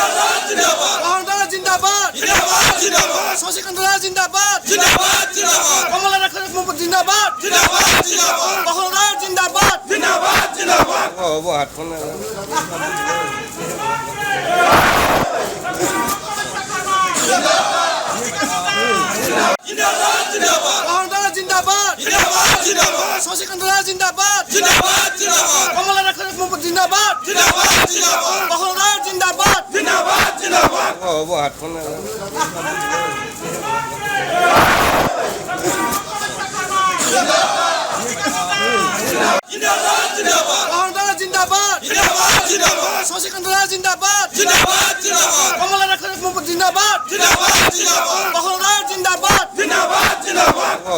জিন্দাবাদ জিন্দাবাদ কমলা জিন্দাবাদ জিন্দাবাদ জিন্দাবাদ শশীকান্ত জিন্দাবাদ জিন্দাবাদ জিন্দাবাদ কমলা জিন্দাবাদ জিন্দাবাদ জিন্দাবাদ কমলা জিন্দাবাদ জিন্দাবাদ জিন্দাবাদ জিন্দাবাদ জিন্দাবাদ কমলা জিন্দাবাদ জিন্দাবাদ জিন্দাবাদ শশীকান্ত জিন্দাবাদ জিন্দাবাদ জিন্দাবাদ কমলা জিন্দাবাদ জিন্দাবাদ জিন্দাবাদ কমলা জিন্দাবাদ জিন্দাবাদ জিন্দাবাদ জিন্দাবাদ জিন্দাবাদ কমলা জিন্দাবাদ জিন্দাবাদ জিন্দাবাদ শশীকান্ত জিন্দাবাদ জিন্দাবাদ জিন্দাবাদ কমলা জিন্দাবাদ জিন্দাবাদ জিন্দাবাদ কমলা জিন্দাবাদ জিন্দাবাদ জিন্দাবাদ